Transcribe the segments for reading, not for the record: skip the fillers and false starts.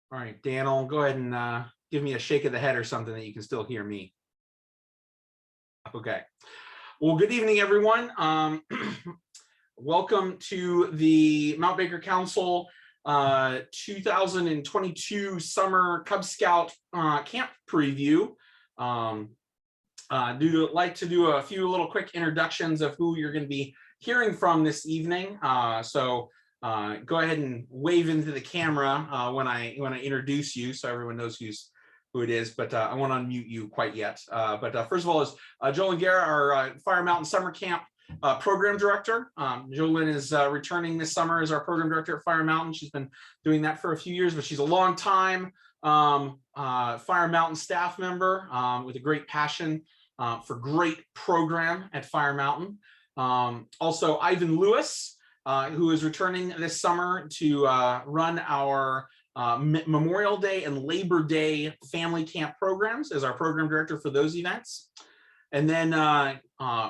All right, Daniel, go ahead and give me a shake of the head or something that you can still hear me. Okay. Well, good evening, everyone. Welcome to the Mount Baker Council 2022 Summer Cub Scout Camp Preview. Like to do a few little quick introductions of who you're going to be hearing from this evening. Go ahead and wave into the camera when I introduce you, so everyone knows who it is. But I won't unmute you quite yet. First of all, is Jolyn Guerra, our Fire Mountain Summer Camp program director. Jolyn is returning this summer as our program director at Fire Mountain. She's been doing that for a few years, but she's a long time Fire Mountain staff member with a great passion for great program at Fire Mountain. Also, Ivan Lewis, who is returning this summer to run our Memorial Day and Labor Day family camp programs as our program director for those events. And then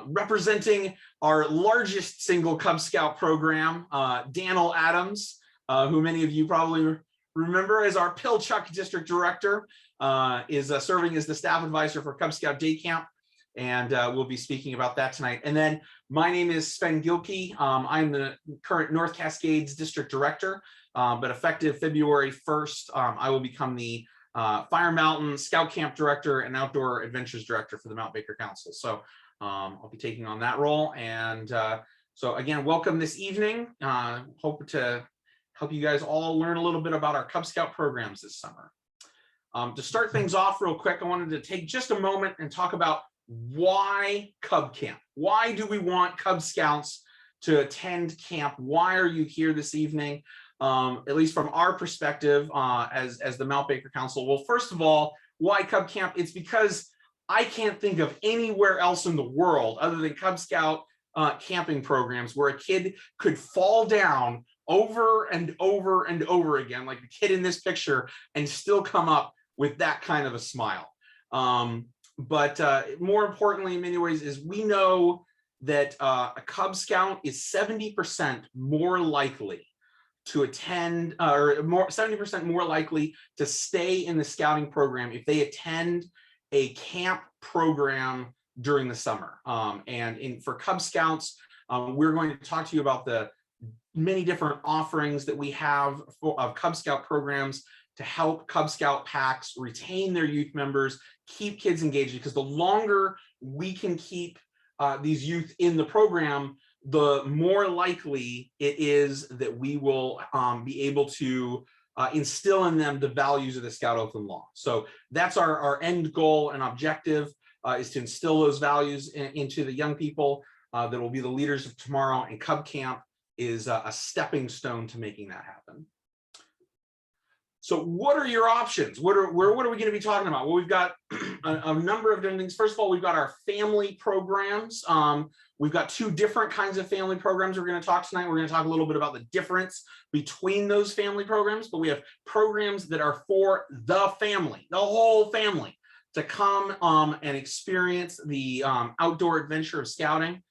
representing our largest single Cub Scout program, Daniel Adams, who many of you probably remember as our Pilchuck district director, is serving as the staff advisor for Cub Scout Day Camp. And we'll be speaking about that tonight. And then my name is Sven Gilkey. I'm the current North Cascades district director, but effective February 1st, I will become the Fire Mountain Scout Camp Director and Outdoor Adventures Director for the Mount Baker Council. So I'll be taking on that role. And so again, welcome this evening. Hope to help you guys all learn a little bit about our Cub Scout programs this summer. To start things off real quick, I wanted to take just a moment and talk about why Cub Camp. Why do we want Cub Scouts to attend camp? Why are you here this evening? At least from our perspective as the Mount Baker Council. Well, first of all, why Cub Camp? It's because I can't think of anywhere else in the world other than Cub Scout camping programs where a kid could fall down over and over and over again, like the kid in this picture, and still come up with that kind of a smile. But more importantly, in many ways, is we know that a Cub Scout is 70% more likely to attend, or 70% more likely to stay in the scouting program if they attend a camp program during the summer. For Cub Scouts, we're going to talk to you about the many different offerings that we have of Cub Scout programs to help Cub Scout packs retain their youth members, keep kids engaged, because the longer we can keep these youth in the program, the more likely it is that we will be able to instill in them the values of the Scout Oath and Law. So that's our end goal and objective, is to instill those values into the young people that will be the leaders of tomorrow, and Cub Camp is a stepping stone to making that happen. So what are your options? What are we going to be talking about? Well, we've got a number of different things. First of all, we've got our family programs. We've got two different kinds of family programs we're going to talk tonight. We're going to talk a little bit about the difference between those family programs, but we have programs that are for the family, the whole family, to come and experience the outdoor adventure of scouting.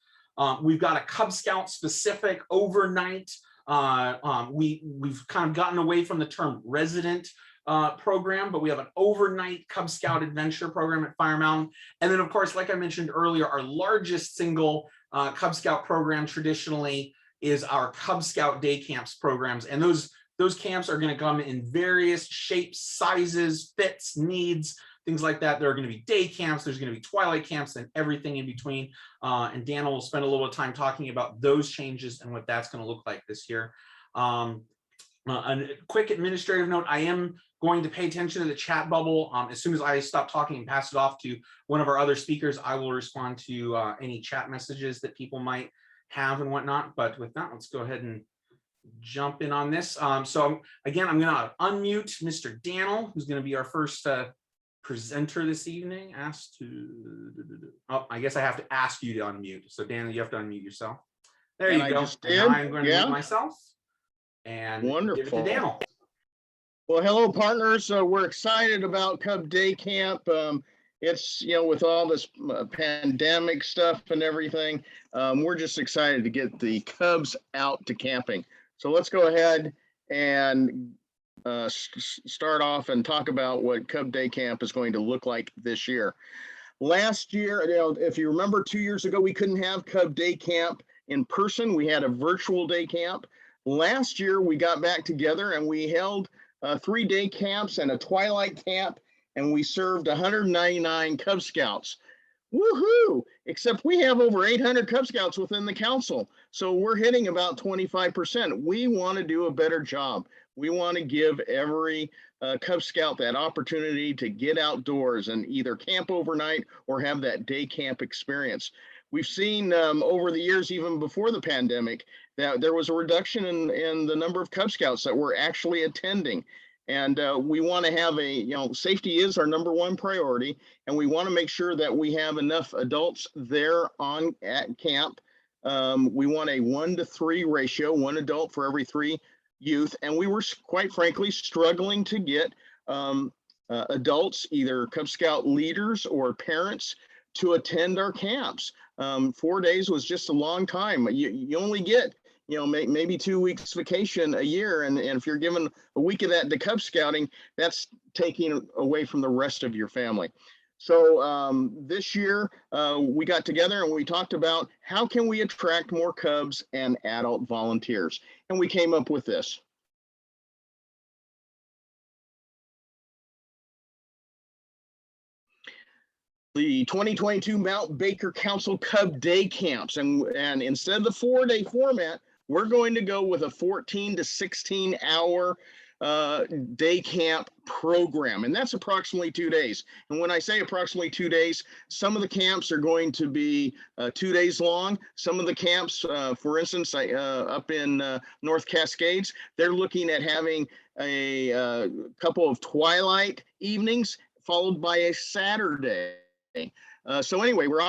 We've got a Cub Scout specific overnight. We've kind of gotten away from the term resident program, but we have an overnight Cub Scout adventure program at Fire Mountain. And then, of course, like I mentioned earlier, our largest single Cub Scout program traditionally is our Cub Scout day camps programs. And those camps are going to come in various shapes, sizes, fits, needs, things like that. There are going to be day camps, there's going to be twilight camps, and everything in between. And Daniel will spend a little time talking about those changes and what that's going to look like this year. A quick administrative note, I am going to pay attention to the chat bubble. As soon as I stop talking and pass it off to one of our other speakers, I will respond to any chat messages that people might have and whatnot. But with that, let's go ahead and jump in on this. So again, I'm going to unmute Mr. Daniel, who's going to be our first presenter this evening. I guess I have to ask you to unmute. So Daniel, you have to unmute yourself. There you go. Now I'm going to mute myself and wonderful. give it to Daniel. Well, hello, partners. We're excited about Cub Day Camp. It's, with all this pandemic stuff and everything, we're just excited to get the Cubs out to camping. So let's go ahead and start off and talk about what Cub Day Camp is going to look like this year. Last year, if you remember 2 years ago, we couldn't have Cub Day Camp in person. We had a virtual day camp. Last year, we got back together and we held 3 day camps and a twilight camp, and we served 199 Cub Scouts. Woohoo! Except we have over 800 Cub Scouts within the council. So we're hitting about 25%. We want to do a better job. We want to give every Cub Scout that opportunity to get outdoors and either camp overnight or have that day camp experience. We've seen over the years, even before the pandemic, that there was a reduction in the number of Cub Scouts that were actually attending. And we want to have safety is our number one priority. And we want to make sure that we have enough adults there at camp. We want a 1-to-3 ratio, 1 adult for every 3 youth. And we were, quite frankly, struggling to get adults, either Cub Scout leaders or parents, to attend our camps. 4 days was just a long time. You only get maybe 2 weeks vacation a year. And if you're given a week of that to Cub Scouting, that's taking away from the rest of your family. So this year we got together and we talked about how can we attract more Cubs and adult volunteers. And we came up with this. The 2022 Mount Baker Council Cub Day Camps. And instead of the 4-day format, we're going to go with a 14 to 16 hour day camp program. And that's approximately 2 days. And when I say approximately 2 days, some of the camps are going to be 2 days long. Some of the camps, for instance, up in North Cascades, they're looking at having a couple of twilight evenings followed by a Saturday. So anyway, we're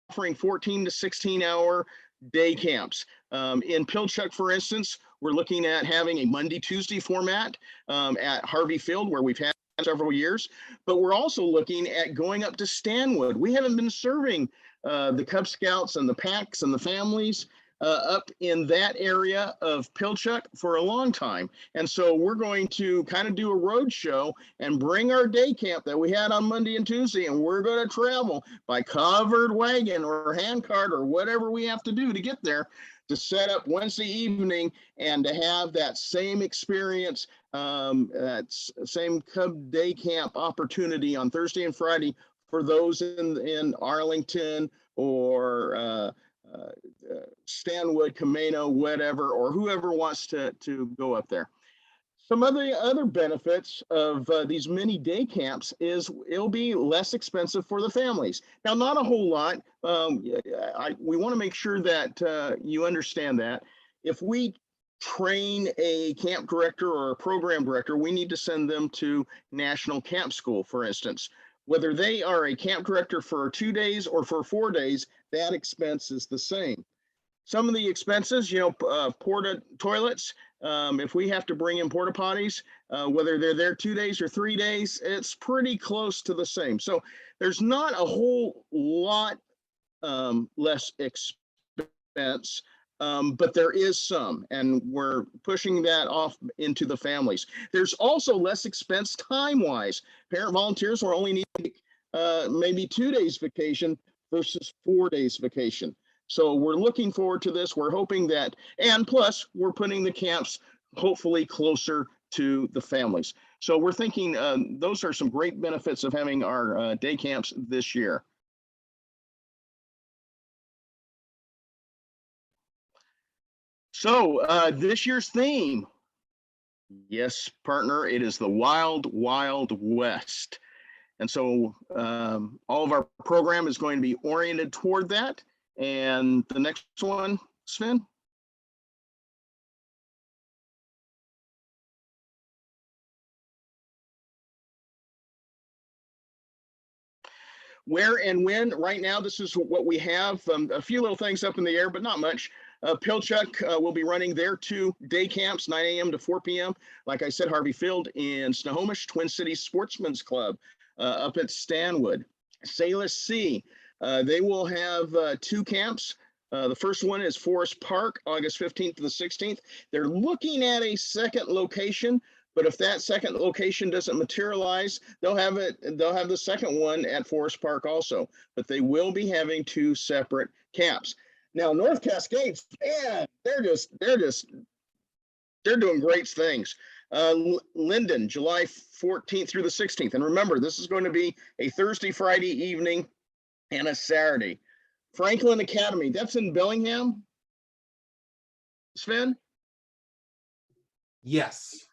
offering 14 to 16 hour day camps. In Pilchuck, for instance, we're looking at having a Monday, Tuesday format at Harvey Field, where we've had several years, but we're also looking at going up to Stanwood. We haven't been serving the Cub Scouts and the packs and the families up in that area of Pilchuck for a long time. And so we're going to kind of do a road show and bring our day camp that we had on Monday and Tuesday, and we're going to travel by covered wagon or hand cart or whatever we have to do to get there, to set up Wednesday evening and to have that same experience, that same Cub Day Camp opportunity on Thursday and Friday for those in Arlington or Stanwood, Camino, whatever, or whoever wants to go up there. Some other benefits of these mini day camps is it'll be less expensive for the families. Now, not a whole lot. We want to make sure that you understand that. If we train a camp director or a program director, we need to send them to National Camp School, for instance. Whether they are a camp director for 2 days or for 4 days, that expense is the same. Some of the expenses, porta toilets, if we have to bring in porta potties, whether they're there 2 days or 3 days, it's pretty close to the same. So there's not a whole lot less expense, but there is some, and we're pushing that off into the families. There's also less expense time-wise. Parent volunteers will only need maybe 2 days vacation versus 4 days vacation. So we're looking forward to this. We're hoping that, and plus we're putting the camps hopefully closer to the families. So we're thinking those are some great benefits of having our day camps this year. So this year's theme, yes, partner, it is the Wild, Wild West. And so all of our program is going to be oriented toward that. And the next one, Sven. Where and when, right now, this is what we have. A few little things up in the air, but not much. Pilchuck will be running their 2 day camps, 9 a.m. to 4 p.m. Like I said, Harvey Field in Snohomish, Twin Cities Sportsman's Club up at Stanwood. Salis Sea, they will have 2 camps. The first one is Forest Park, August 15th to the 16th. They're looking at a second location, But if that second location doesn't materialize, they'll have the second one at Forest Park also. But they will be having two separate camps. Now, North Cascades, man, they're doing great things. Linden, July 14th through the 16th. And remember, this is going to be a Thursday, Friday evening, and a Saturday. Franklin Academy, that's in Bellingham, Sven? Yes.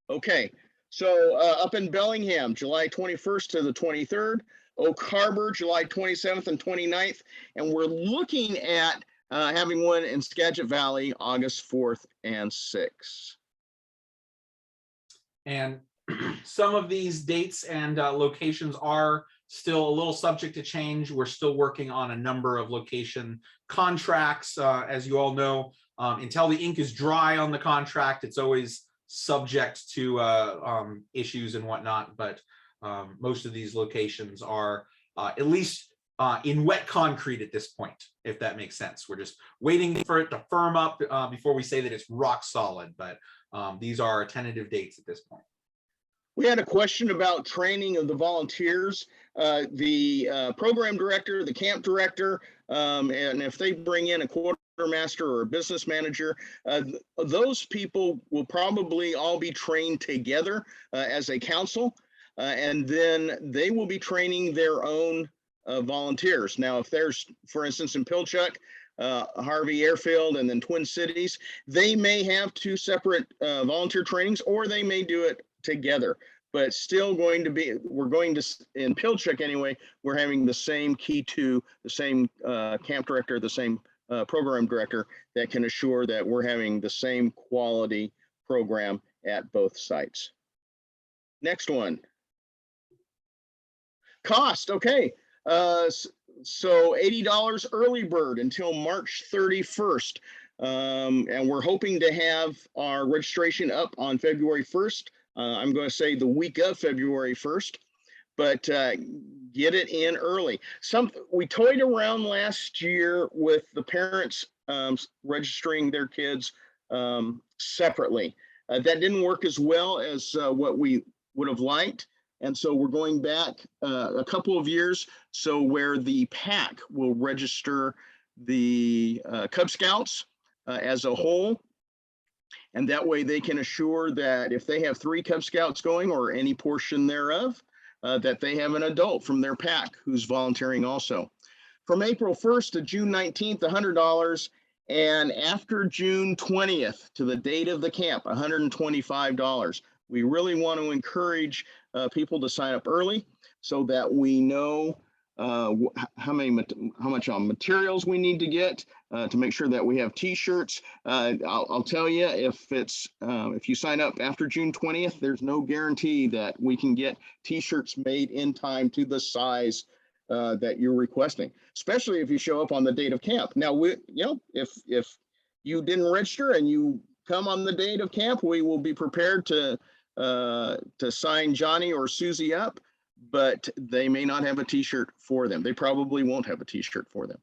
Okay, so up in Bellingham, July 21st to the 23rd, Oak Harbor, July 27th and 29th, and we're looking at having one in Skagit Valley, August 4th and 6th. And some of these dates and locations are still a little subject to change. We're still working on a number of location contracts. As you all know, until the ink is dry on the contract, it's always subject to issues and whatnot. But most of these locations are at least in wet concrete at this point, if that makes sense. We're just waiting for it to firm up before we say that it's rock solid. But these are tentative dates at this point. We had a question about training of the volunteers, the program director, the camp director, and if they bring in a quartermaster or a business manager, those people will probably all be trained together as a council, and then they will be training their own volunteers. Now, if there's, for instance, in Pilchuck, Harvey Airfield, and then Twin Cities, they may have two separate volunteer trainings, or they may do it together, but still going to be, we're going to, in Pilchuck anyway, we're having the same key to the same camp director, the same program director that can assure that we're having the same quality program at both sites. Next one. Cost, okay. So $80 early bird until March 31st. And we're hoping to have our registration up on February 1st. I'm going to say the week of February 1st, but get it in early. We toyed around last year with the parents registering their kids separately. That didn't work as well as what we would have liked. And so we're going back a couple of years, so where the PAC will register the Cub Scouts as a whole. And that way they can assure that if they have 3 Cub Scouts going or any portion thereof, that they have an adult from their pack who's volunteering also. From April 1st to June 19th, $100, and after June 20th to the date of the camp, $125. We really want to encourage people to sign up early so that we know how much materials we need to get to make sure that we have T-shirts. I'll tell you, if you sign up after June 20th, there's no guarantee that we can get T-shirts made in time to the size that you're requesting, especially if you show up on the date of camp. Now, if you didn't register and you come on the date of camp, we will be prepared to sign Johnny or Susie up, but they may not have a T-shirt for them. They probably won't have a T-shirt for them.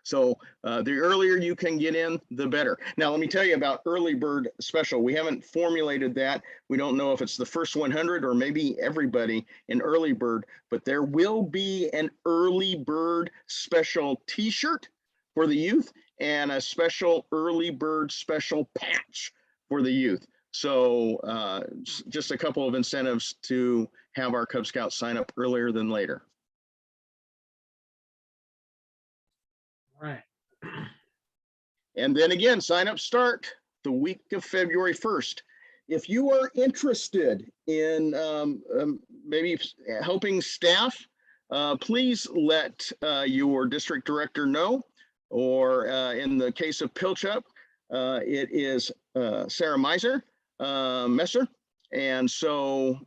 So the earlier you can get in, the better. Now, let me tell you about early bird special. We haven't formulated that. We don't know if it's the first 100 or maybe everybody in early bird, but there will be an early bird special T-shirt for the youth and a special early bird special patch for the youth. So just a couple of incentives to have our Cub Scouts sign up earlier than later. Right. And then again, sign-ups start the week of February 1st. If you are interested in maybe helping staff, please let your district director know, or in the case of Pilchuck, it is Sarah Messer. And so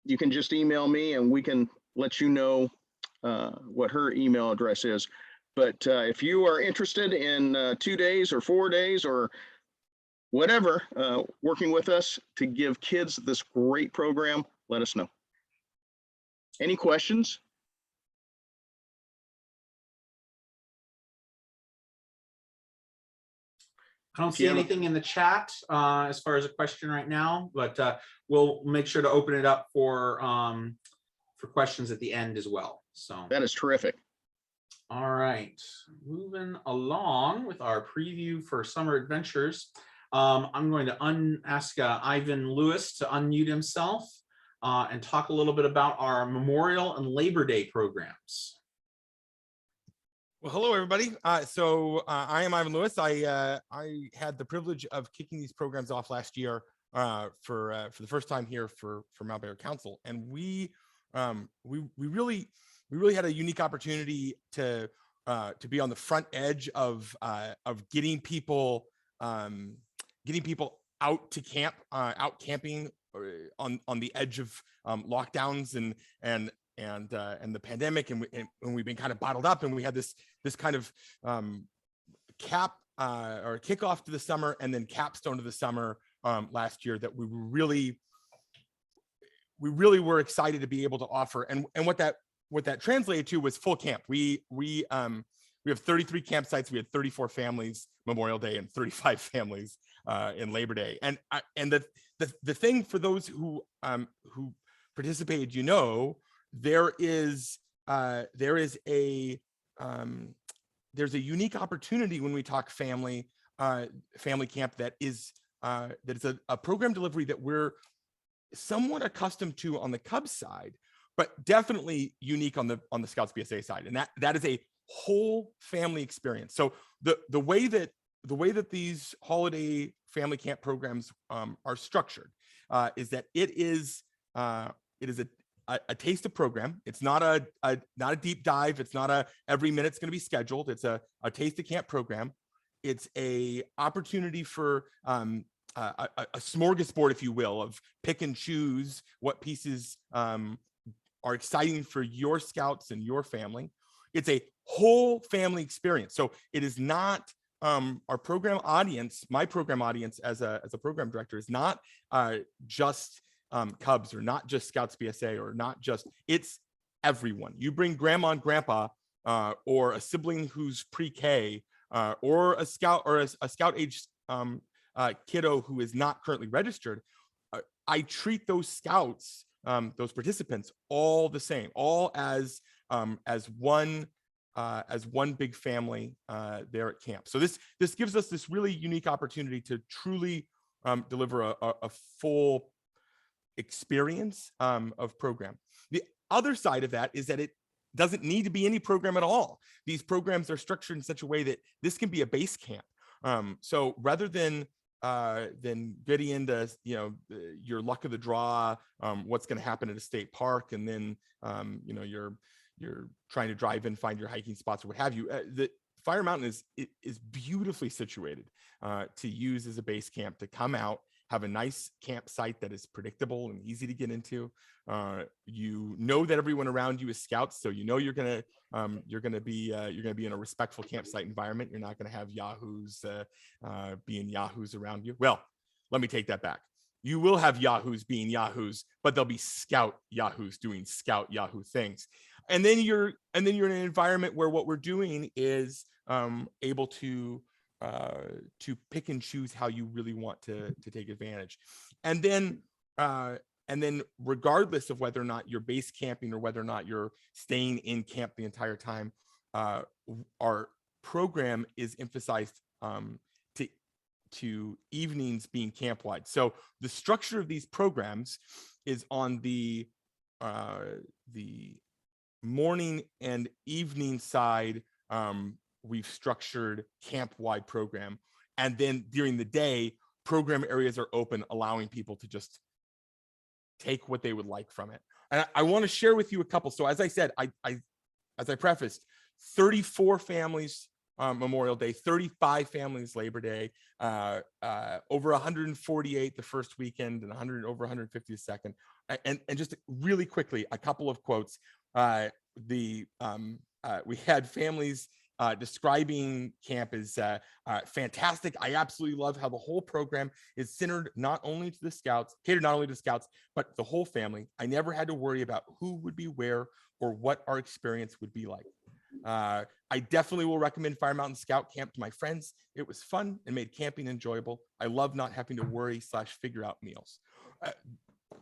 you can just email me and we can let you know what her email address is. But if you are interested in 2 days or 4 days or whatever, working with us to give kids this great program, let us know. Any questions? I don't If see you have a- anything in the chat as far as a question right now, but we'll make sure to open it up for questions at the end as well. So That is terrific. all right, moving along with our preview for summer adventures. I'm going to ask Ivan Lewis to unmute himself and talk a little bit about our Memorial and Labor Day programs. Well, hello, everybody. I am Ivan Lewis. I had the privilege of kicking these programs off last year for the first time here for Mount Baker Council, and we really had a unique opportunity to be on the front edge of getting people out to camp, out camping on the edge of lockdowns and the pandemic, and we've been kind of bottled up, and we had this kind of cap or kickoff to the summer and then capstone to the summer last year that we really were excited to be able to offer, and what that translated to was full camp. We have 33 campsites. We had 34 families Memorial Day and 35 families in Labor Day, and the thing for those who participated, there's a unique opportunity when we talk family camp that is a program delivery that we're somewhat accustomed to on the Cubs side, but definitely unique on the Scouts BSA side, and that is a whole family experience. So the way that these holiday family camp programs are structured is that it is a taste of program. It's not a deep dive. It's not every minute's going to be scheduled. It's a taste of camp program. It's a opportunity for a smorgasbord, if you will, of pick and choose what pieces are exciting for your Scouts and your family. It's a whole family experience. So it is not our program audience. My program audience as a program director is not just Cubs or not just Scouts BSA or not just, it's everyone. You bring grandma and grandpa or a sibling who's pre-K or a Scout or a Scout age kiddo who is not currently registered. I treat those Scouts, those participants, all the same, all as one big family there at camp. So this gives us this really unique opportunity to truly deliver a full experience of program. The other side of that is that it doesn't need to be any program at all. These programs are structured in such a way that this can be a base camp. So rather than getting into your luck of the draw, what's going to happen at a state park, and then you're trying to drive in, find your hiking spots or what have you. The Fire Mountain is beautifully situated to use as a base camp, to come out, have a nice campsite that is predictable and easy to get into. That everyone around you is Scouts, so you're gonna be in a respectful campsite environment. You're not gonna have yahoos being yahoos around you. Well, let me take that back. You will have yahoos being yahoos, but they'll be Scout yahoos doing Scout yahoo things. And then you're in an environment where what we're doing is able to pick and choose how you really want to take advantage. And then regardless of whether or not you're base camping or whether or not you're staying in camp the entire time, our program is emphasized to evenings being camp-wide. So the structure of these programs is on the morning and evening side. We've structured camp-wide program, and then during the day, program areas are open, allowing people to just take what they would like from it. And I want to share with you a couple. So as I said, as I prefaced, 34 families Memorial Day, 35 families Labor Day, over 148 the first weekend, and over 150 the second. And just really quickly, a couple of quotes. We had families describing camp as fantastic. I absolutely love how the whole program is catered not only to the Scouts, but the whole family. I never had to worry about who would be where or what our experience would be like. I definitely will recommend Fire Mountain Scout Camp to my friends. It was fun and made camping enjoyable. I love not having to worry / figure out meals.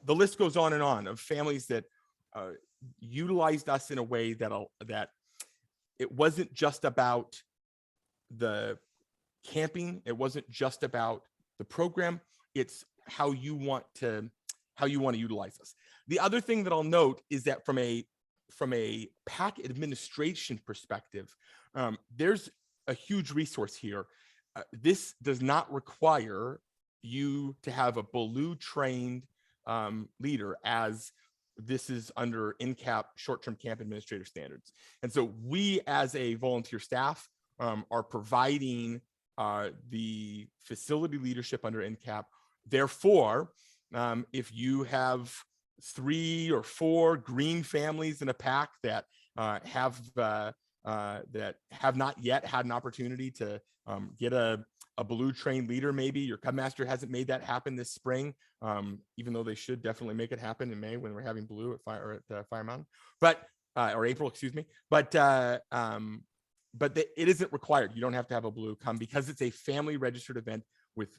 The list goes on and on of families that utilized us in a way that it wasn't just about the camping. It wasn't just about the program. It's how you want to utilize us. The other thing that I'll note is that from a PAC administration perspective, there's a huge resource here. This does not require you to have a Baloo trained leader, as this is under NCAP short-term camp administrator standards. And so we as a volunteer staff are providing the facility leadership under NCAP. Therefore, if you have 3 or 4 green families in a PAC that have not yet had an opportunity to get a Baloo trained leader, maybe your Cub Master hasn't made that happen this spring, even though they should definitely make it happen in May when we're having Baloo at Fire Mountain, but or April, excuse me. But it isn't required. You don't have to have a Baloo come, because it's a family registered event with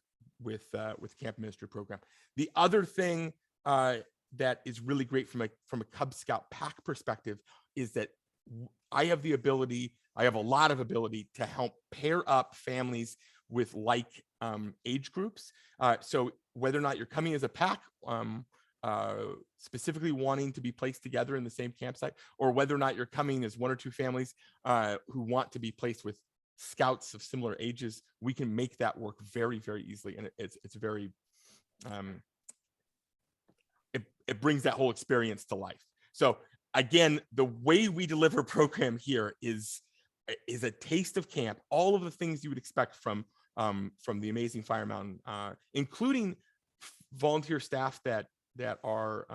Camp Minister program. The other thing that is really great from a Cub Scout PAC perspective is that I have a lot of ability to help pair up families with like age groups. So whether or not you're coming as a PAC, specifically wanting to be placed together in the same campsite, or whether or not you're coming as 1 or 2 families who want to be placed with scouts of similar ages, we can make that work very, very easily. And it's very, it brings that whole experience to life. So again, the way we deliver a program here is a taste of camp, all of the things you would expect from the amazing Fire Mountain, including volunteer staff that are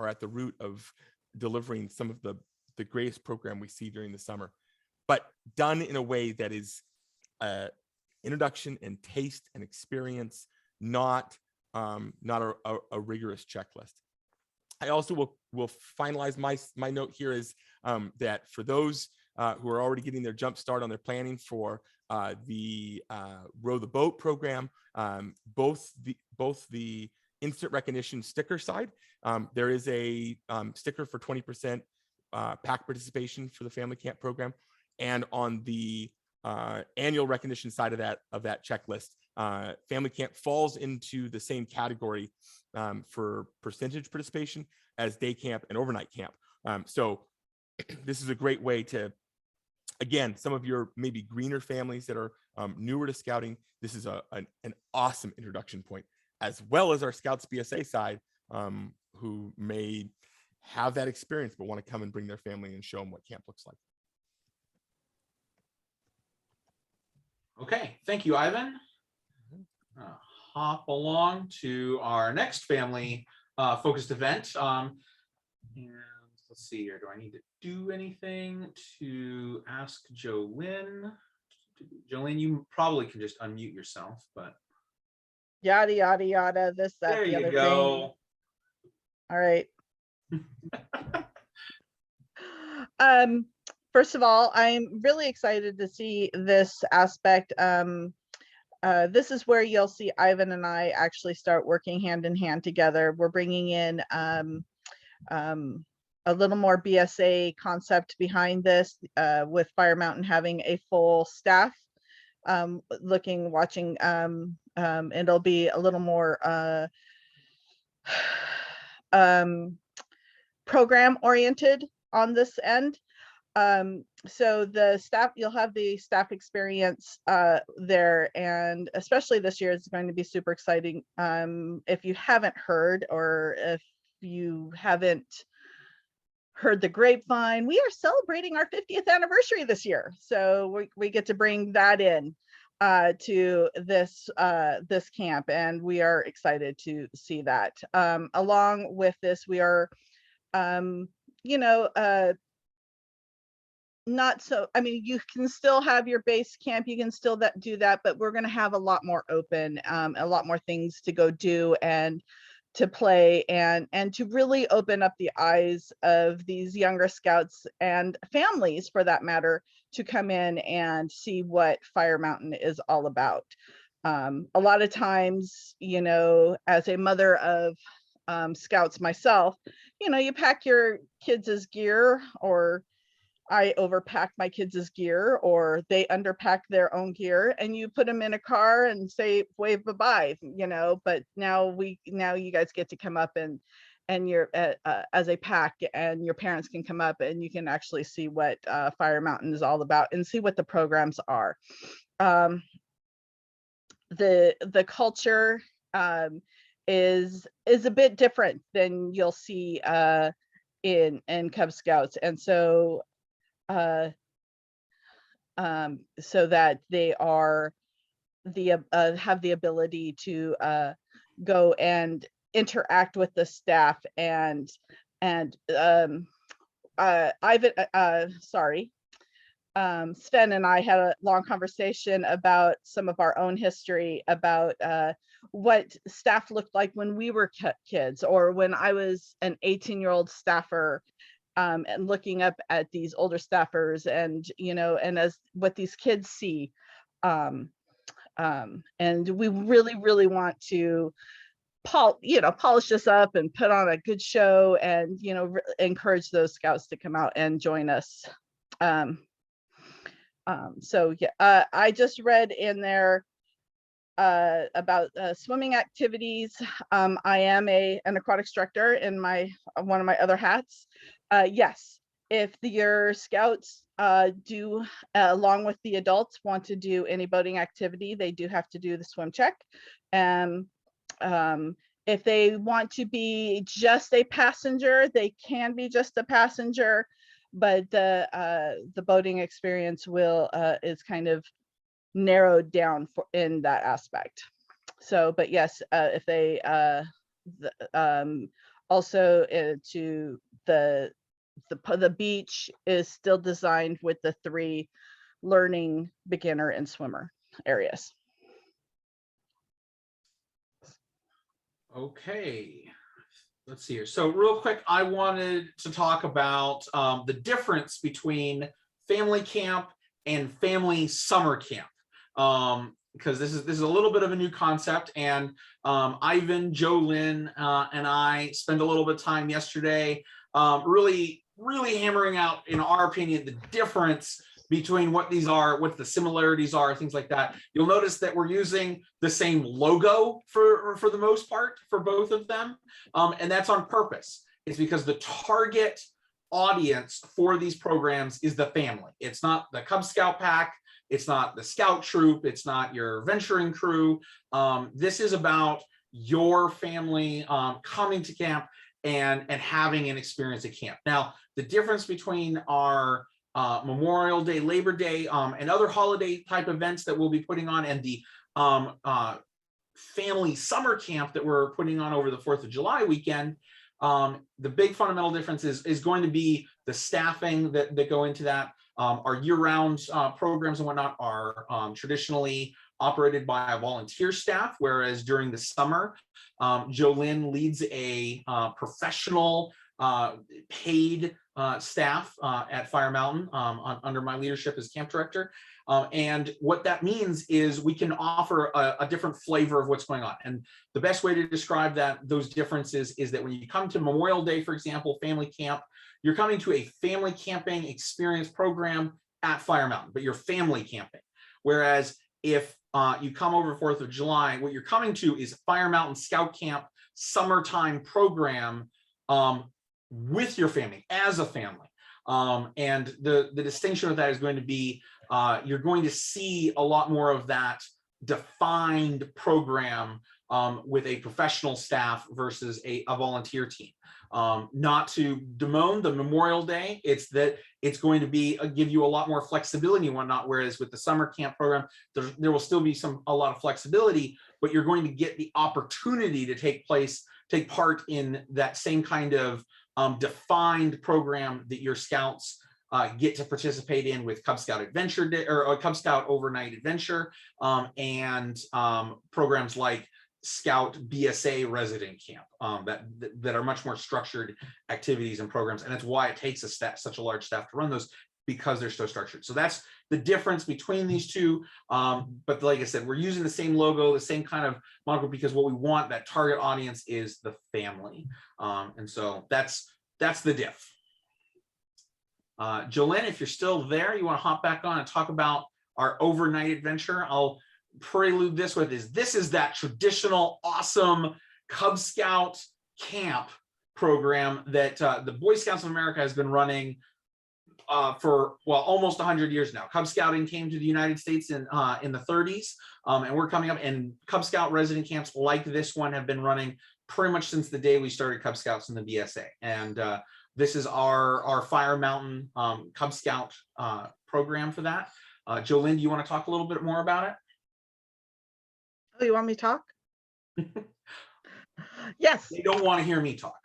at the root of delivering some of the greatest program we see during the summer, but done in a way that is introduction and taste and experience, not a rigorous checklist. I also will finalize my note here is that for those who are already getting their jump start on their planning for the Row the Boat program, both the instant recognition sticker side, there is a sticker for 20% PAC participation for the family camp program, and on the annual recognition side of that checklist, family camp falls into the same category for percentage participation as day camp and overnight camp. So this is a great way to, again, some of your maybe greener families that are newer to scouting, this is an awesome introduction point, as well as our Scouts BSA side, who may have that experience but want to come and bring their family and show them what camp looks like. Okay, thank you, Ivan. Hop along to our next family focused event. And let's see here. Do I need to do anything to ask Jolynn? Jolynn, you probably can just unmute yourself, but yada yada yada, this, that, there the you other go. thing. All right. First of all, I'm really excited to see this aspect. This is where you'll see Ivan and I actually start working hand in hand together. We're bringing in a little more BSA concept behind this, with Fire Mountain having a full staff, watching. It'll be a little more program oriented on this end. So the staff, you'll have the staff experience there, and especially this year is going to be super exciting. If you haven't heard, or if you haven't heard the grapevine, we are celebrating our 50th anniversary this year, so we get to bring that in to this camp, and we are excited to see that. Along with this, we are not so, I mean, you can still have your base camp, you can still do that, but we're going to have a lot more open, a lot more things to go do and to play and to really open up the eyes of these younger scouts and families, for that matter, to come in and see what Fire Mountain is all about. A lot of times, you know, as a mother of scouts myself, you know, you pack your kids' gear, or I overpack my kids' gear, or they underpack their own gear, and you put them in a car and say, wave bye-bye, you know. But now you guys get to come up and you're as a pack, and your parents can come up and you can actually see what Fire Mountain is all about and see what the programs are. The culture is a bit different than you'll see in Cub Scouts, and so that they are have the ability to go and interact with the staff, and Sven and I had a long conversation about some of our own history, about what staff looked like when we were kids, or when I was an 18-year-old staffer, and looking up at these older staffers, and, you know, and as what these kids see. And we really want to polish this up and put on a good show, and, you know, encourage those scouts to come out and join us. So yeah, I just read in there about swimming activities. I am an aquatic instructor in one of my other hats. Yes, if your scouts do, along with the adults, want to do any boating activity, they do have to do the swim check. And if they want to be just a passenger, they can be just a passenger, but the boating experience is kind of narrowed down in that aspect. So, but yes, if they also to the beach is still designed with the 3 learning, beginner, and swimmer areas. Okay, let's see here. So real quick, I wanted to talk about the difference between family camp and family summer camp, because this is a little bit of a new concept. And Ivan, Jolynn, and I spent a little bit of time yesterday really hammering out, in our opinion, the difference between what these are, what the similarities are, things like that. You'll notice that we're using the same logo for the most part for both of them, and that's on purpose. It's because the target audience for these programs is the family. It's not the Cub Scout pack, it's not the scout troop, it's not your venturing crew. This is about your family coming to camp and having an experience at camp. Now, the difference between our Memorial Day, Labor Day, and other holiday type events that we'll be putting on, and the family summer camp that we're putting on over the 4th of July weekend, the big fundamental difference is going to be the staffing that go into that. Our year-round programs and whatnot are traditionally operated by a volunteer staff, whereas during the summer, Jolynn leads a professional paid staff at Fire Mountain under my leadership as camp director. And what that means is we can offer a different flavor of what's going on. And the best way to describe those differences is that when you come to Memorial Day, for example, family camp, you're coming to a family camping experience program at Fire Mountain, but you're family camping. Whereas if you come over 4th of July, what you're coming to is Fire Mountain Scout Camp summertime program with your family, as a family. And the distinction with that is going to be you're going to see a lot more of that defined program with a professional staff versus a volunteer team. Not to bemoan the Memorial Day, it's that it's going to be give you a lot more flexibility and whatnot, whereas with the summer camp program, there will still be a lot of flexibility, but you're going to get the opportunity to take part in that same kind of defined program that your scouts get to participate in with Cub Scout Adventure Day or Cub Scout Overnight Adventure, and programs like Scout BSA resident camp that are much more structured activities and programs. And that's why it takes such a large staff to run those, because they're so structured. So that's the difference between these two. But like I said, we're using the same logo, the same kind of moniker, because what we want, that target audience, is the family. And so that's the diff. Jolene, if you're still there, you want to hop back on and talk about our overnight adventure. I'll prelude this with this is that traditional, awesome Cub Scout camp program that the Boy Scouts of America has been running for, well, almost 100 years now. Cub Scouting came to the United States in the 30s, and we're coming up, and Cub Scout resident camps like this one have been running pretty much since the day we started Cub Scouts in the BSA. And this is our Fire Mountain Cub Scout program for that. Jolene, do you want to talk a little bit more about it? Oh, you want me to talk? Yes. They don't want to hear me talk.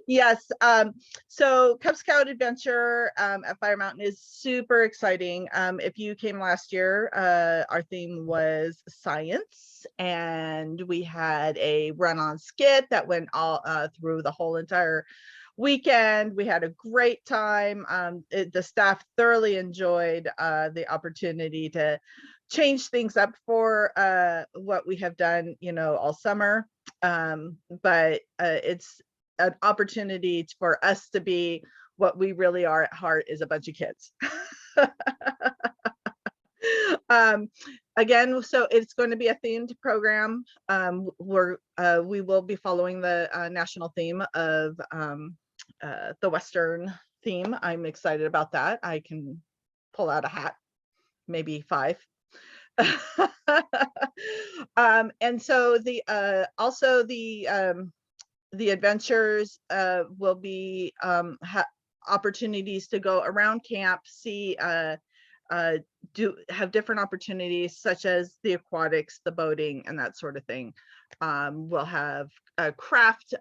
Yes. So Cub Scout Adventure at Fire Mountain is super exciting. If you came last year, our theme was science, and we had a run-on skit that went all through the whole entire weekend. We had a great time. The staff thoroughly enjoyed the opportunity to change things up for what we have done, all summer. But it's an opportunity for us to be what we really are at heart, is a bunch of kids. Again, so it's going to be a themed program. We will be following the national theme of the Western theme. I'm excited about that. I can pull out a hat, maybe 5. And so the adventures will be opportunities to go around camp, see, have different opportunities such as the aquatics, the boating, and that sort of thing. We'll have a craft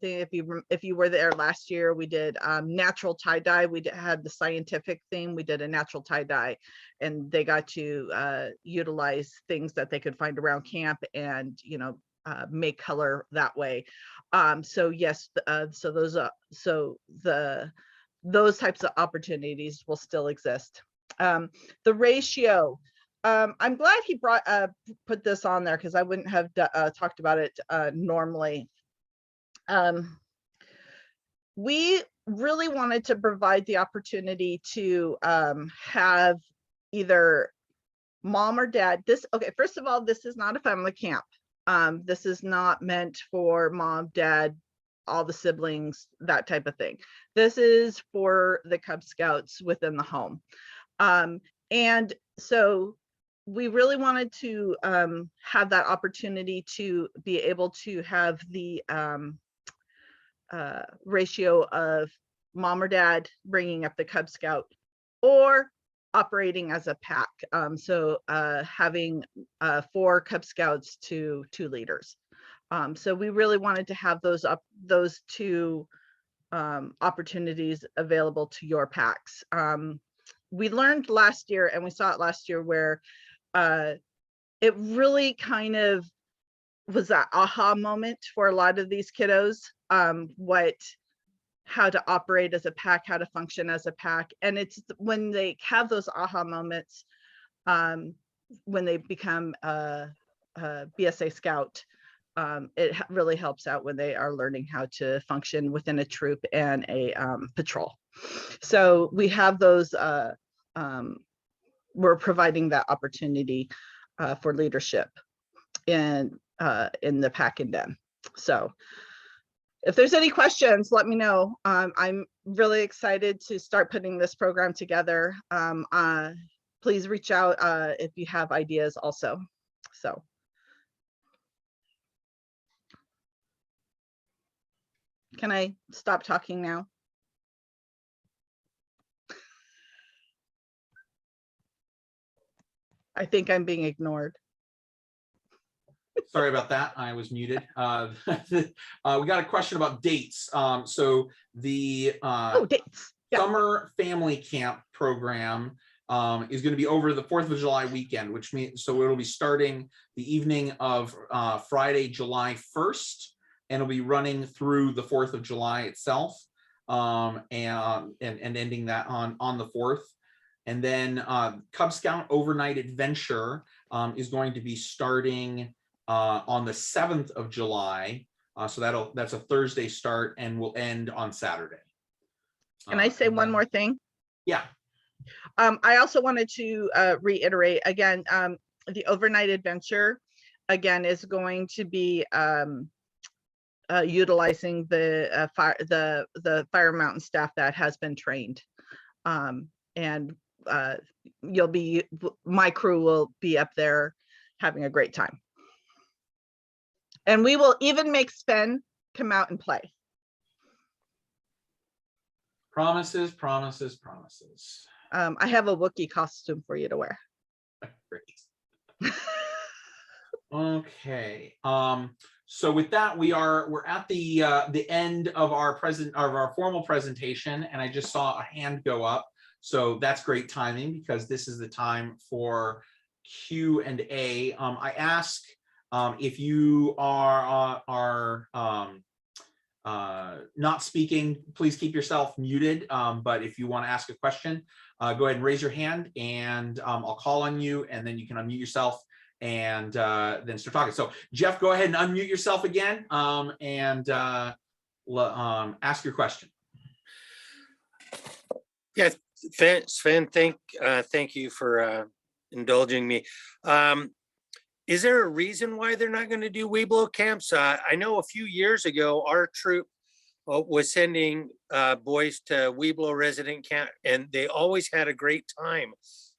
thing. If you were there last year, we did natural tie-dye. We had the scientific theme. We did a natural tie-dye, and they got to utilize things that they could find around camp and make color that way. So yes, so those types of opportunities will still exist. The ratio, I'm glad he put this on there, because I wouldn't have talked about it normally. We really wanted to provide the opportunity to have either mom or dad. Okay, first of all, this is not a family camp. This is not meant for mom, dad, all the siblings, that type of thing. This is for the Cub Scouts within the home. And so we really wanted to have that opportunity to be able to have the ratio of mom or dad bringing up the Cub Scout, or operating as a pack. So having 4 Cub Scouts to 2 leaders. So we really wanted to have those 2 opportunities available to your packs. We learned last year, and we saw it last year, where it really kind of was that aha moment for a lot of these kiddos, how to operate as a pack, how to function as a pack. And it's when they have those aha moments, when they become a BSA Scout, it really helps out when they are learning how to function within a troop and a patrol. So we have those, we're providing that opportunity for leadership in the pack and den. So if there's any questions, let me know. I'm really excited to start putting this program together. Please reach out if you have ideas also. So. Can I stop talking now? I think I'm being ignored. Sorry about that. I was muted. We got a question about dates. So the dates. Yeah. Summer Family Camp program is going to be over the 4th of July weekend, which means so it'll be starting the evening of Friday, July 1st, and it'll be running through the 4th of July itself, and ending that on the 4th. And then Cub Scout Overnight Adventure is going to be starting on the 7th of July. So that's a Thursday start and will end on Saturday. Can I say one more thing? Yeah. I also wanted to reiterate again, the overnight adventure again is going to be utilizing the Fire Mountain staff that has been trained, and my crew will be up there having a great time, and we will even make Sven come out and play. Promises, promises, promises. I have a Wookiee costume for you to wear. Great. Okay. So with that, we're at the end of our formal presentation, and I just saw a hand go up. So that's great timing because this is the time for Q&A. I ask if you are not speaking, please keep yourself muted. But if you want to ask a question, go ahead and raise your hand, and I'll call on you, and then you can unmute yourself and then start talking. So Jeff, go ahead and unmute yourself again, and ask your question. Yeah, Sven, thank you for indulging me. Is there a reason why they're not going to do Weeblo camps? I know a few years ago, our troop was sending boys to Weeblo resident camp, and they always had a great time.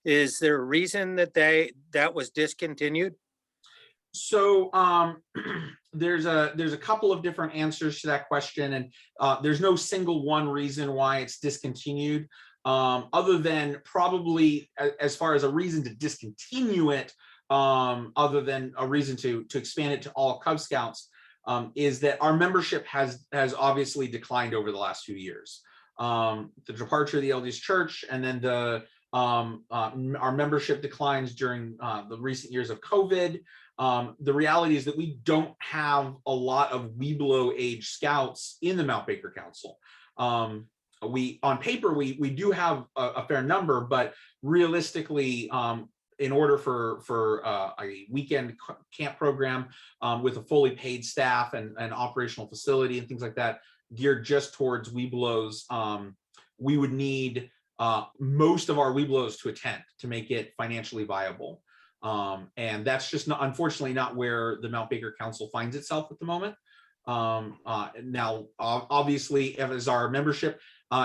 Is there a reason that was discontinued? So there's a couple of different answers to that question, and there's no single one reason why it's discontinued, other than probably as far as a reason to discontinue it, other than a reason to expand it to all Cub Scouts, is that our membership has obviously declined over the last few years. The departure of the LDS Church, and then our membership declines during the recent years of COVID. The reality is that we don't have a lot of Weeblo age scouts in the Mount Baker Council. On paper, we do have a fair number, but realistically, in order for a weekend camp program with a fully paid staff and operational facility and things like that geared just towards Weeblos, we would need most of our Weeblos to attend to make it financially viable. And that's just unfortunately not where the Mount Baker Council finds itself at the moment. Now, obviously, as our membership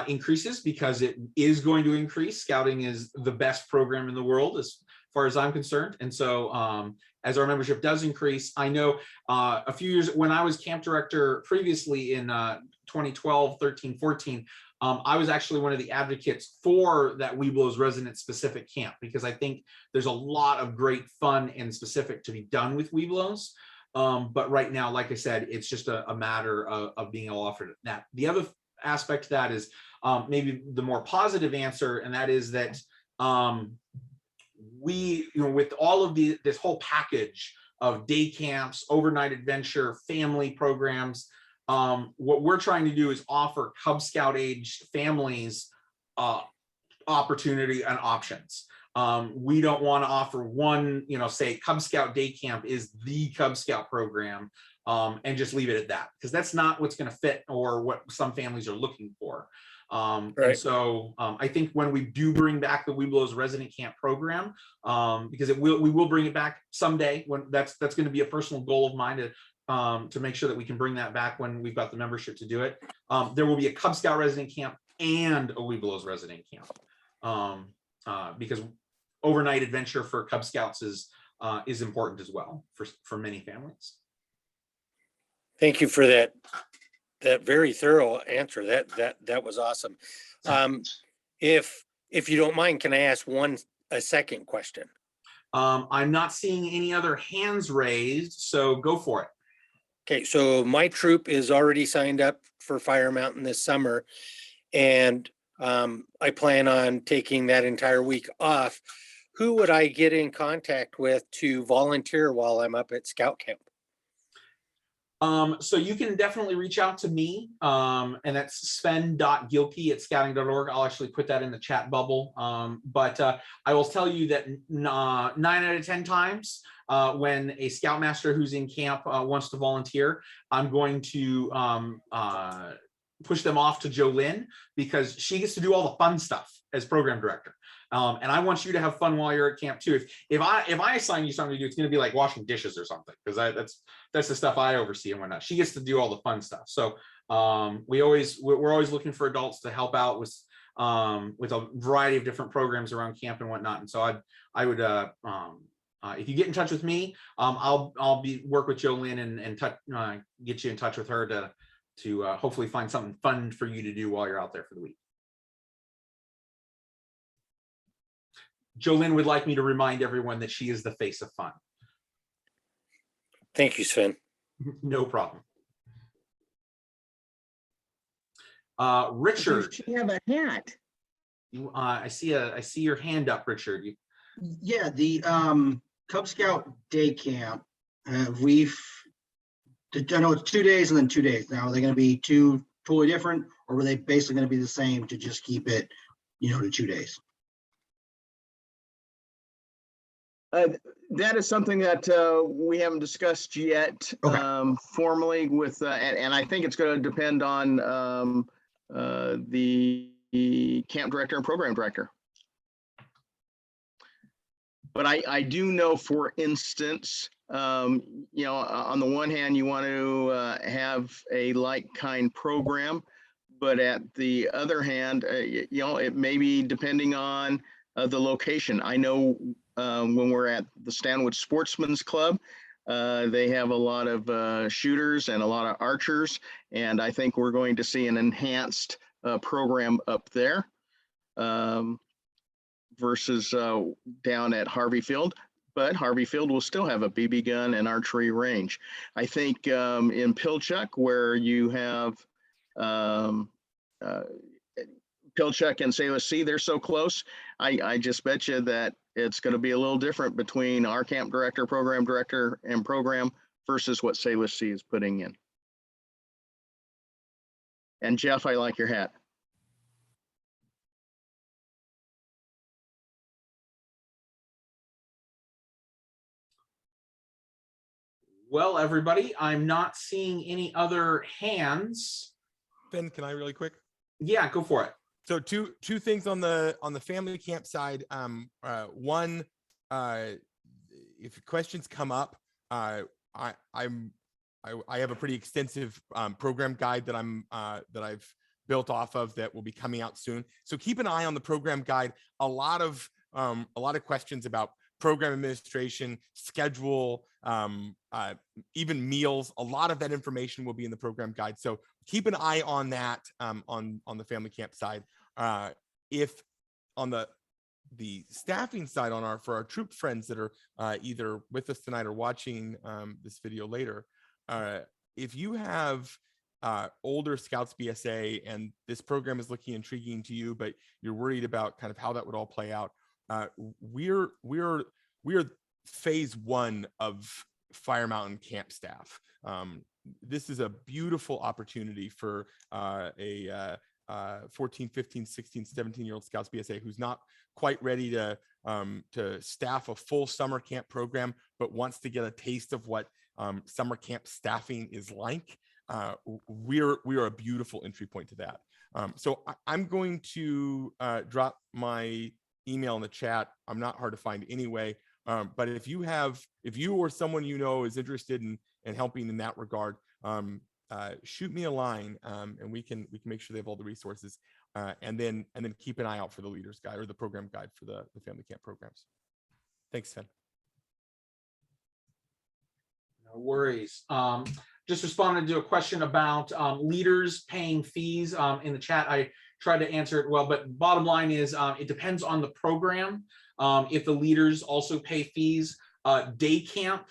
increases, because it is going to increase, Scouting is the best program in the world as far as I'm concerned. And so as our membership does increase, I know a few years when I was camp director previously in 2012, 13, 14, I was actually one of the advocates for that Weeblos resident specific camp, because I think there's a lot of great fun and specific to be done with Weeblos. But right now, like I said, it's just a matter of being able to offer that. The other aspect to that is maybe the more positive answer, and that is that we, with all of this whole package of day camps, overnight adventure, family programs, what we're trying to do is offer Cub Scout age families opportunity and options. We don't want to offer one, say Cub Scout day camp is the Cub Scout program, and just leave it at that, because that's not what's going to fit or what some families are looking for. Right. And so I think when we do bring back the Weeblos resident camp program, because we will bring it back someday, when that's going to be a personal goal of mine to make sure that we can bring that back when we've got the membership to do it. There will be a Cub Scout resident camp and a Weeblos resident camp, because overnight adventure for Cub Scouts is important as well for many families. Thank you for that very thorough answer. That was awesome. If you don't mind, can I ask a second question? I'm not seeing any other hands raised, so go for it. Okay, so my troop is already signed up for Fire Mountain this summer, and I plan on taking that entire week off. Who would I get in contact with to volunteer while I'm up at scout camp? So you can definitely reach out to me, and that's sven.gilkey@scouting.org. I'll actually put that in the chat bubble. But I will tell you that 9 out of 10 times when a scoutmaster who's in camp wants to volunteer, I'm going to push them off to Jolynn, because she gets to do all the fun stuff as program director. And I want you to have fun while you're at camp too. If I assign you something to do, it's going to be like washing dishes or something, because that's the stuff I oversee and whatnot. She gets to do all the fun stuff. So we're always looking for adults to help out with a variety of different programs around camp and whatnot. And so I would if you get in touch with me, I'll work with Jolynn and get you in touch with her to hopefully find something fun for you to do while you're out there for the week. Jolynn would like me to remind everyone that she is the face of fun. Thank you, Sven. No problem. Richard, She have a hat. I see your hand up, Richard. Yeah, the Cub Scout day camp. I know it's 2 days and then 2 days. Now, are they going to be two totally different, or were they basically going to be the same to just keep it, to 2 days? That is something that we haven't discussed yet formally with, and I think it's going to depend on the camp director and program director. But I do know, for instance, on the one hand, you want to have a like-kind program, but at the other hand, it may be depending on the location. I know when we're at the Stanwood Sportsman's Club, they have a lot of shooters and a lot of archers, and I think we're going to see an enhanced program up there versus down at Harvey Field. But Harvey Field will still have a BB gun and archery range. I think in Pilchuck, where you have Pilchuck and Salis C, they're so close. I just bet you that it's going to be a little different between our camp director, and program versus what Salis C is putting in. And Jeff, I like your hat. Well, everybody, I'm not seeing any other hands. Ben, can I really quick? Yeah, go for it. So two things on the family camp side. One, if questions come up, I have a pretty extensive program guide that I've built off of that will be coming out soon. So keep an eye on the program guide. A lot of questions about program administration, schedule, even meals. A lot of that information will be in the program guide. So keep an eye on that on the family camp side. If on the staffing side for our troop friends that are either with us tonight or watching this video later, if you have older Scouts BSA and this program is looking intriguing to you, but you're worried about kind of how that would all play out, we're phase one of Fire Mountain camp staff. This is a beautiful opportunity for a 14, 15, 16, 17-year-old Scouts BSA who's not quite ready to staff a full summer camp program, but wants to get a taste of what summer camp staffing is like. We're a beautiful entry point to that. So I'm going to drop my email in the chat. I'm not hard to find anyway. But if you or someone you know is interested in helping in that regard, shoot me a line, and we can make sure they have all the resources, and then keep an eye out for the leaders guide or the program guide for the family camp programs. Thanks, Ted. No worries. Just responded to a question about leaders paying fees in the chat. I tried to answer it well, but bottom line is it depends on the program. If the leaders also pay fees, day camp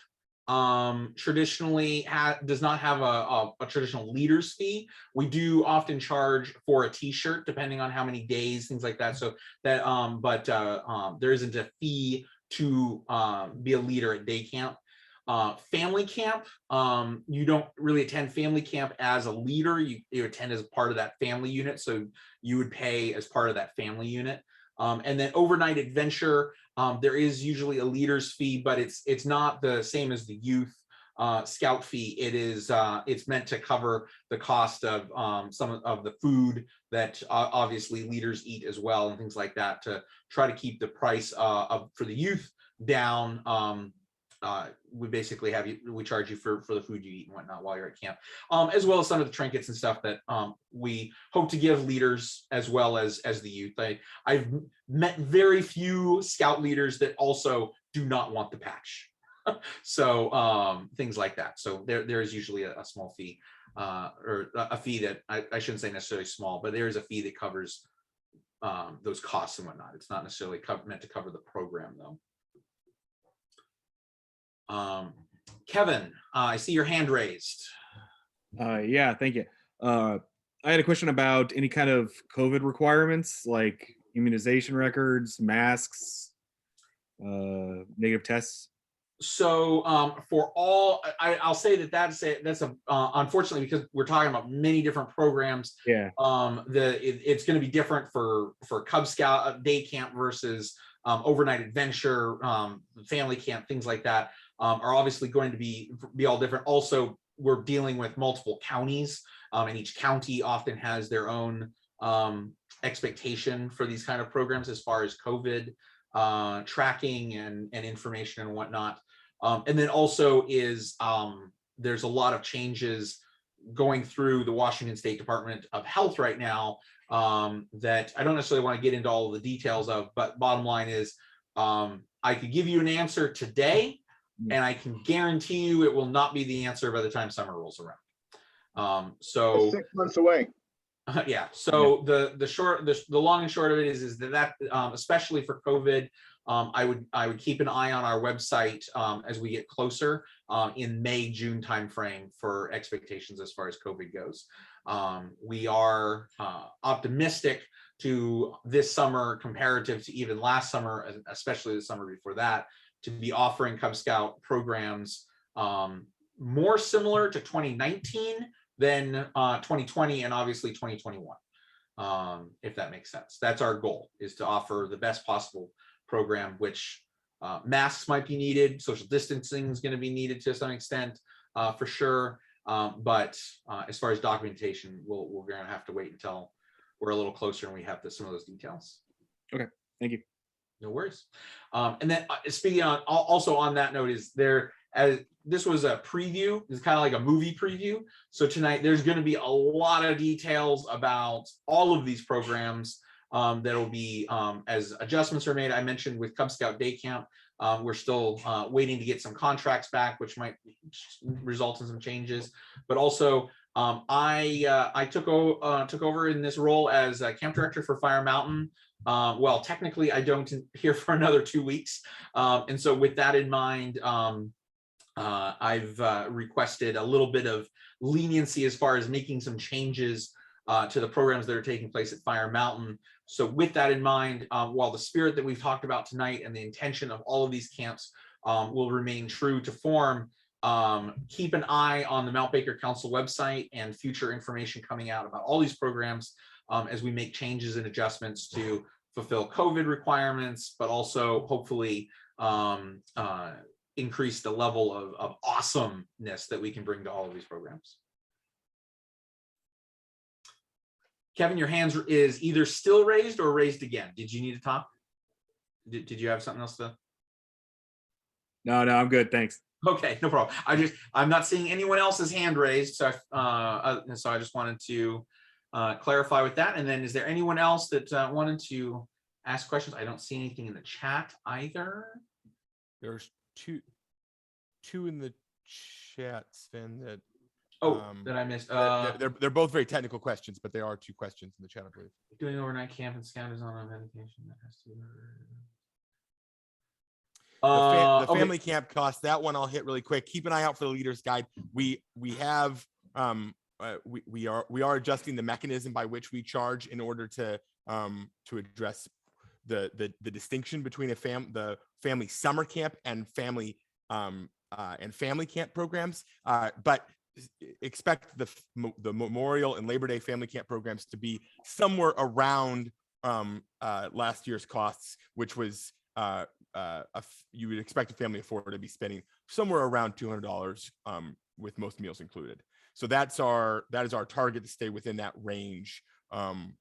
traditionally does not have a traditional leader's fee. We do often charge for a t-shirt depending on how many days, things like that. So that there isn't a fee to be a leader at day camp. Family camp, you don't really attend family camp as a leader. You attend as part of that family unit, so you would pay as part of that family unit. And then overnight adventure, there is usually a leader's fee, but it's not the same as the youth scout fee. It's meant to cover the cost of some of the food that obviously leaders eat as well, and things like that, to try to keep the price for the youth down. We basically we charge you for the food you eat and whatnot while you're at camp, as well as some of the trinkets and stuff that we hope to give leaders as well as the youth. I've met very few scout leaders that also do not want the patch. So things like that. So there is usually a small fee, or a fee that I shouldn't say necessarily small, but there is a fee that covers those costs and whatnot. It's not necessarily meant to cover the program though. Kevin, I see your hand raised. Yeah, thank you. I had a question about any kind of COVID requirements, like immunization records, masks, negative tests. So for all, I'll say that's unfortunately, because we're talking about many different programs. Yeah. It's going to be different for Cub Scout day camp versus overnight adventure, family camp, things like that. Are obviously going to be all different. Also, we're dealing with multiple counties, and each county often has their own expectation for these kind of programs as far as COVID tracking and information and whatnot. And then also there's a lot of changes going through the Washington State Department of Health right now that I don't necessarily want to get into all of the details of, but bottom line is I could give you an answer today, and I can guarantee you it will not be the answer by the time summer rolls around. So 6 months away. yeah. So the long and short of it is that especially for COVID, I would keep an eye on our website as we get closer in May, June timeframe for expectations as far as COVID goes. We are optimistic to this summer comparative to even last summer, especially the summer before that, to be offering Cub Scout programs more similar to 2019 than 2020 and obviously 2021, if that makes sense. That's our goal, is to offer the best possible program, which masks might be needed, social distancing is going to be needed to some extent, for sure. But as far as documentation, we're going to have to wait until we're a little closer and we have some of those details. Okay, thank you. No worries. And then speaking on also on that note, this was a preview. It's kind of like a movie preview. So tonight there's going to be a lot of details about all of these programs that will be as adjustments are made. I mentioned with Cub Scout Day Camp, we're still waiting to get some contracts back, which might result in some changes. But also, I took over in this role as a camp director for Fire Mountain. Well, technically, I don't here for another 2 weeks. And so with that in mind, I've requested a little bit of leniency as far as making some changes to the programs that are taking place at Fire Mountain. So with that in mind, while the spirit that we've talked about tonight and the intention of all of these camps will remain true to form, keep an eye on the Mount Baker Council website and future information coming out about all these programs as we make changes and adjustments to fulfill COVID requirements, but also hopefully increase the level of awesomeness that we can bring to all of these programs. Kevin, your hand is either still raised or raised again. Did you need to talk? Did you have something else to? No, I'm good. Thanks. Okay, no problem. I'm not seeing anyone else's hand raised, so I just wanted to clarify with that. And then, is there anyone else that wanted to ask questions? I don't see anything in the chat either. There's two in the chat, Sven, that that I missed. They're both very technical questions, but there are 2 questions in the chat, I believe. Doing overnight camp and scout is on medication that has The Okay. family camp cost, that one I'll hit really quick. Keep an eye out for the leader's guide. We have we are adjusting the mechanism by which we charge in order to address the distinction between the family summer camp and family camp programs. But expect the Memorial and Labor Day family camp programs to be somewhere around last year's costs, which was you would expect a family of 4 to be spending somewhere around $200 with most meals included. So that is our target, to stay within that range. And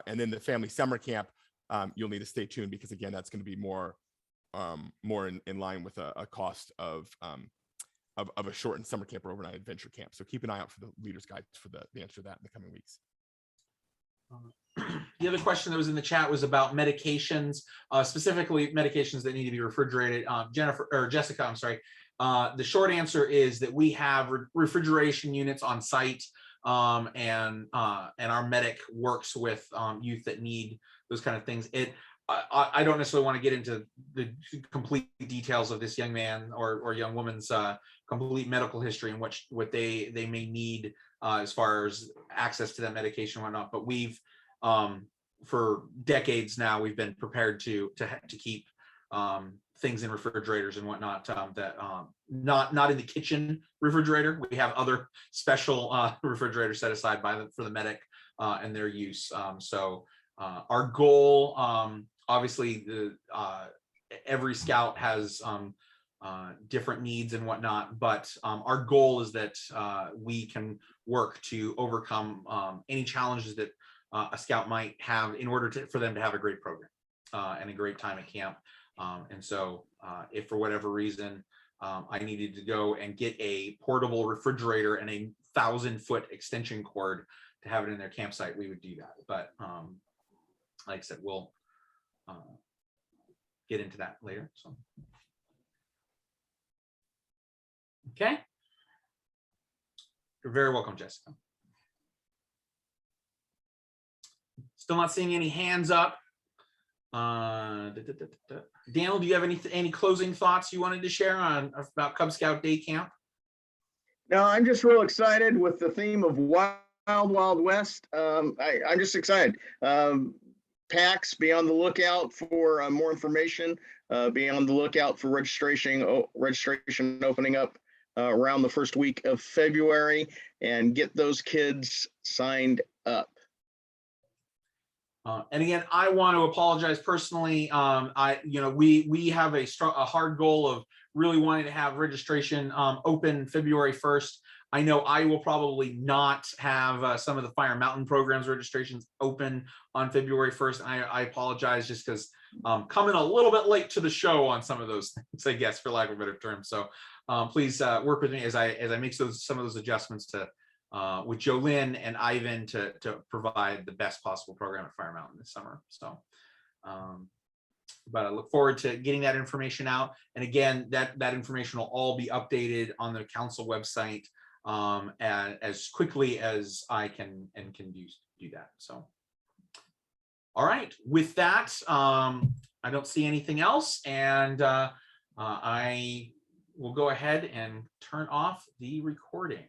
then the family summer camp, you'll need to stay tuned, because again, that's going to be more in line with a cost of a shortened summer camp or overnight adventure camp. So keep an eye out for the leader's guide for the answer to that in the coming weeks. The other question that was in the chat was about medications, specifically medications that need to be refrigerated. Jessica, I'm sorry. The short answer is that we have refrigeration units on site, and our medic works with youth that need those kind of things. I don't necessarily want to get into the complete details of this young man or young woman's complete medical history and what they may need as far as access to that medication and whatnot. But we've for decades now, we've been prepared to keep things in refrigerators and whatnot that not in the kitchen refrigerator. We have other special refrigerators set aside for the medic and their use. So our goal, obviously, every scout has different needs and whatnot, but our goal is that we can work to overcome any challenges that a scout might have in order for them to have a great program and a great time at camp. And so if for whatever reason I needed to go and get a portable refrigerator and a 1,000-foot extension cord to have it in their campsite, we would do that. But like I said, we'll get into that later. So, okay. You're very welcome, Jessica. Still not seeing any hands up. Daniel, do you have any closing thoughts you wanted to share about Cub Scout Day Camp? No, I'm just real excited with the theme of Wild West. I'm just excited. PAX, be on the lookout for more information. Be on the lookout for registration opening up around the first week of February, and get those kids signed up. And again, I want to apologize personally. We have a hard goal of really wanting to have registration open February 1st. I know I will probably not have some of the Fire Mountain programs registrations open on February 1st. I apologize, just because coming a little bit late to the show on some of those things, I guess, for lack of a better term. So please work with me as I make some of those adjustments with Jolynn and Ivan to provide the best possible program at Fire Mountain this summer. So, but I look forward to getting that information out. And again, that information will all be updated on the council website as quickly as I can do that. So, all right. With that, I don't see anything else, and I will go ahead and turn off the recording.